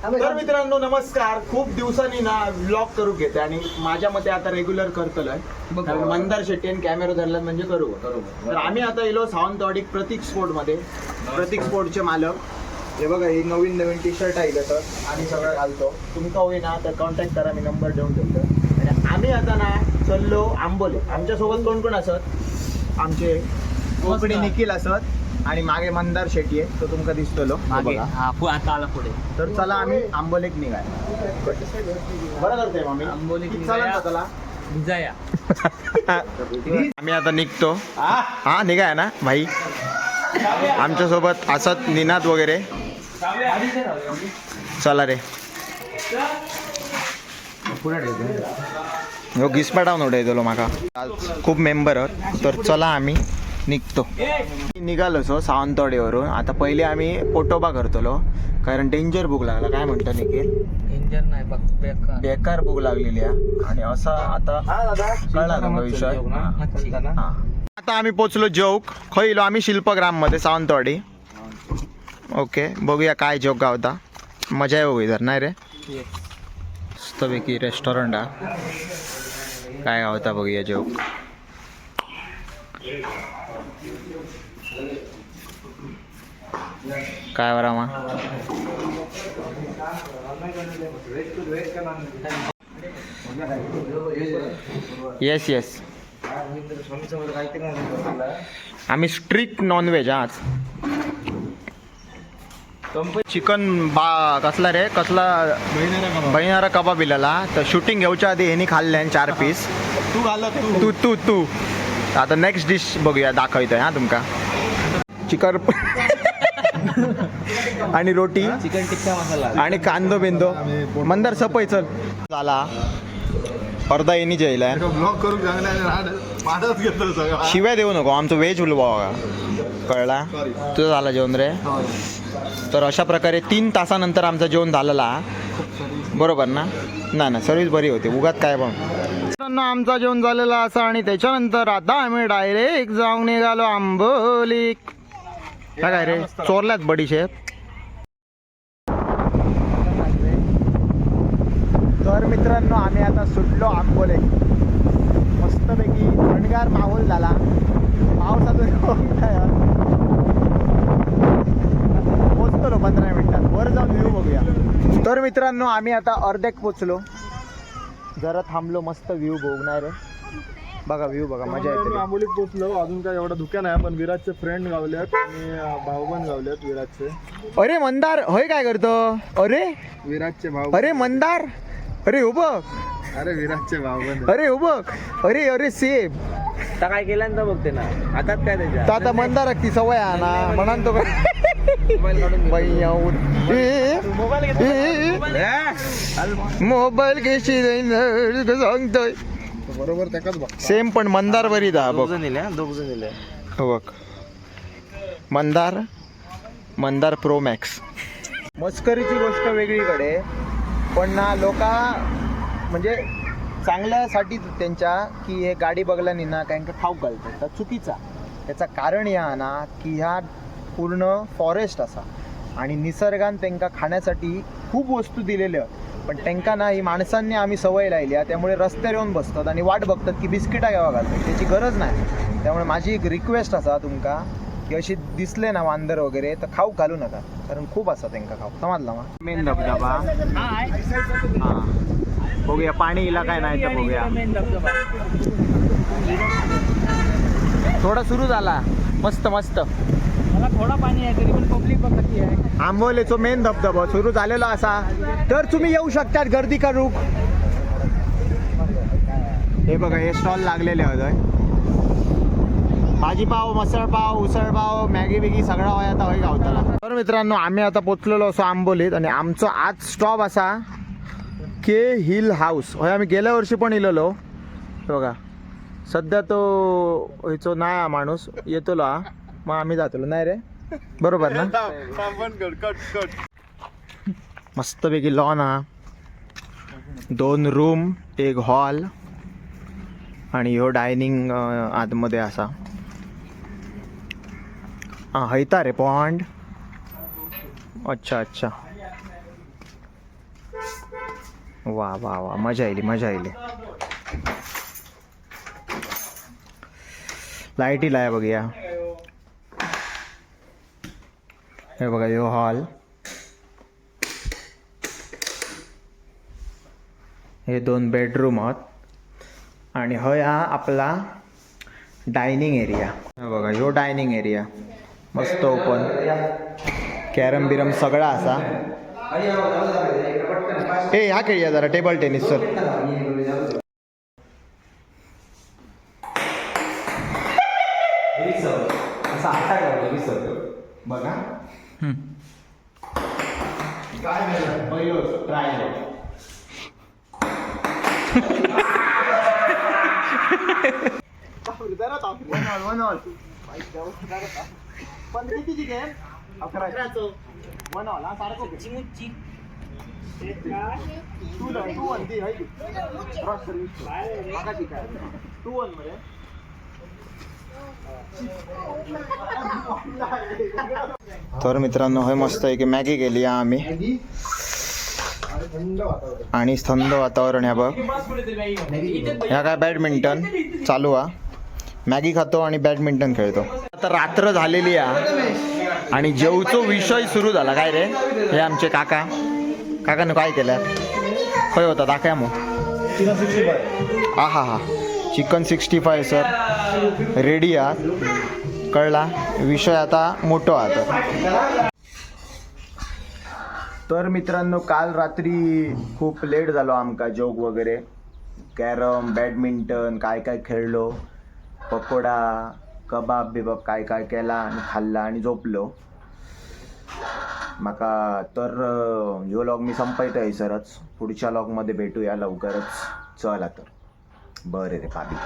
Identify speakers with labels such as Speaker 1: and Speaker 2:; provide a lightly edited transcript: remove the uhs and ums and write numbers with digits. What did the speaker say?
Speaker 1: तर मित्रांनो नमस्कार. खूप दिवसांनी ना व्लॉग करू घेते आणि माझ्या मते आता रेग्युलर करतोय. मंदार शेट्टी आणि कॅमेरा धरला म्हणजे करू. तर आम्ही आता येलो सावंतवाडी प्रतीक स्पोर्ट मध्ये. प्रतीक स्पोर्टचे मालक हे बघा, ही नवीन टी शर्ट आहे तर आम्ही सगळं घालतो. तुमका होई ना तर कॉन्टॅक्ट करा, मी नंबर देऊन ठेवतो. आणि आम्ही आता ना चललो आंबोले. आमच्यासोबत कोण कोण असत? आमचे कोकणी निखिल असत आणि मागे मंदार शेट्टी आहे, तो तुमका दिसतलो मागे.
Speaker 2: आता आला पुढे.
Speaker 1: तर चला आम्ही आंबोलेक निघाय. बरं करते आम्ही
Speaker 2: आंबोलेक
Speaker 1: चला
Speaker 2: भिजाया.
Speaker 1: आम्ही आता निघतो. हा निघाय ना भाई. आमच्यासोबत असत निनाद वगैरे. चला रे हो घिसपाटावून उडयतलो माका. खूप मेंबर आहोत. तर चला आम्ही निघतो. निघालो सो सावंतवाडीवरून. आता पहिले आम्ही पोटोबा करतलो कारण डेंजर भूक लागला. काय म्हणतो निखिल?
Speaker 2: डेंजर नाही बघ,
Speaker 1: बेकार भूक लागलेली आहे. आणि असा आता कळला ना विषय. आता आम्ही पोचलो जोक. खयलो आम्ही शिल्पग्राम मध्ये सावंतवाडी. ओके बघूया काय जोक गावता. मजा आहे बघू. नाही रे मस्तपैकी रेस्टॉरंट हा. काय गावता बघूया जोक. काय बरा मा येस येस. आम्ही स्ट्रिक्ट नॉनव्हेज आज. चिकन कसला रे कसला बहिणारा कबाब इलेला. तर शूटिंग घ्यायच्या आधी ह्यानी खाल्ल्यान 4 पीस. तू तू तू आता नेक्स्ट डिश बघूया दाखवतोय हा तुमका. चिकन आणि रोटी
Speaker 2: चिकन टिक्का मसाला
Speaker 1: आणि कांदो बिंदो. मंदार सपय चल झाला. अर्धा येणी जेलाय. शिव्या देऊ नको. आमचं व्हेज उलवा कळला. तुझं झाला जेवण रे. तर अशा प्रकारे 3 तासानंतर आमचं जेवण झालेला. बरोबर ना? ना सर्विस बरी होती. उगाच काय पण आमचा जेवण झालेला असा. आणि त्याच्यानंतर आता आम्ही डायरेक्ट जाऊन निघालो आंबोली. काय रे चोरल्यात बडीशेप. तर मित्रांनो आम्ही आता सुटलो आंबोले. मस्तपैकी थंडगार माहोल झाला. पावसातून पोचतो 15 मिनिटात. वर जाऊन व्ह्यू बघूया. तर मित्रांनो आम्ही आता अर्ध्याक पोचलो. जरा थांबलो मस्त व्ह्यू बघणार रे. बघा व्ह्यू बघा मजा येते.
Speaker 3: आंबोलीत पोचलो. अजून काय एवढा धुक्या नाही, पण विराजचे फ्रेंड गावल्यात आणि भाऊ पण गावल्यात विराजचे.
Speaker 1: अरे मंदार होय काय करतो? अरे
Speaker 3: विराजचे भाऊ.
Speaker 1: अरे मंदार. अरे हो बघ.
Speaker 3: अरे विराजचे भाऊ पण.
Speaker 1: अरे हो बघ. अरे अरे सेम.
Speaker 2: आता काय केलं तर बघते ना. आता काय त्याच्या
Speaker 1: आता मंदार ती सवय आहे ना म्हणून तो मोबाईल घेशी सांगतोय
Speaker 3: बरोबर त्याकाच बघ.
Speaker 1: सेम पण मंदार बरी दा बघ.
Speaker 2: 2 जण दिले.
Speaker 1: बघ मंदार प्रो मॅक्स. मस्करीची गोष्ट वेगळीकडे पण ना लोका म्हणजे चांगल्यासाठी त्यांच्या की हे गाडी बघल्यानी ना काही खाऊ घालतात. तर चुकीचा. त्याचं कारण या ना की ह्या पूर्ण फॉरेस्ट असा आणि निसर्गान त्यांना खाण्यासाठी खूप वस्तू दिलेल्या. पण त्यांना ना ही माणसांनी आम्ही सवय लायली. त्यामुळे रस्त्यावर येऊन बसतात आणि वाट बघतात की बिस्किटा घ्यावा घालतात. त्याची गरज नाही. त्यामुळे माझी एक रिक्वेस्ट असा तुमका की अशी दिसले ना वांदर वगैरे तर खाऊ घालू नका. कारण खूप असा त्यांना खाऊ. समजला मग. मेन धबधबा हां बघूया. पाणी इला काय नाही तर बघूया. थोडा सुरू झाला. मस्त मस्त.
Speaker 2: मला थोडा पाणी आहे तरी पण पब्लिक बघ किती आहे.
Speaker 1: आंबोलेचो मेन धबधबा सुरू झालेला असा. तर तुम्ही येऊ शकतात गर्दी करू. हे बघा हे स्टॉल लागलेले होते. भाजीपाव, मिसळपाव, उसळपाव, मॅगी बिगी सगळा होय आता होय गावताला. तर मित्रांनो आम्ही आता पोचलेलो असो आंबोलीत. आणि आमचं आज स्टॉप असा के हिल हाऊस होय. आम्ही गेल्या वर्षी पण इलेलो बघा. सध्या तो ह्याचो नाही माणूस येतलो हा. मग आम्ही जातलो नाही रे. बरोबर ना? मस्तपैकी लॉन हा. 2 रूम 1 हॉल आणि ह्यो डायनिंग आतमध्ये असा. हां हैता रे पॉन्ड. अच्छा अच्छा वा वा वा, मजा येईल मजा येईल. लाईटी लाय बघूया. हे बघा यो हॉल, हे 2 बेडरूम आहेत आणि हय हा आपला डायनिंग एरिया. हे बघा ह्यो डायनिंग एरिया मस्त ओपन, कॅरम बिरम सगळा असा. ए हा खेळूया जरा टेबल टेनिस सर. बघा पण कितीची गेम? 11. तर मित्रांनो हे मस्त आहे की मॅगी केली आम्ही आणि थंड वातावरण. ह्या बघ ह्या काय बॅडमिंटन चालू हा. मॅगी खातो आणि बॅडमिंटन खेळतो. आता रात्र झालेली आहे आणि जेवचो विषय सुरू झाला. काय रे हे आमचे काकानं काय केलं? खय होता दाखया मग. हा हा हा, चिकन 65 सर रेडी आहात. कळला विषय आता मोठो आता. तर मित्रांनो काल रात्री खूप लेट झालो आमका जेवक वगैरे. कॅरम बॅडमिंटन काय काय खेळलो, पकोडा कबाब बिबाब काय काय केला आणि खाल्ला आणि झोपलो. माका तर ह्यो लॉग मी संपयतो हैसरच. पुढच्या लॉगमध्ये भेटूया लवकरच. चला तर बरं रे पाबी.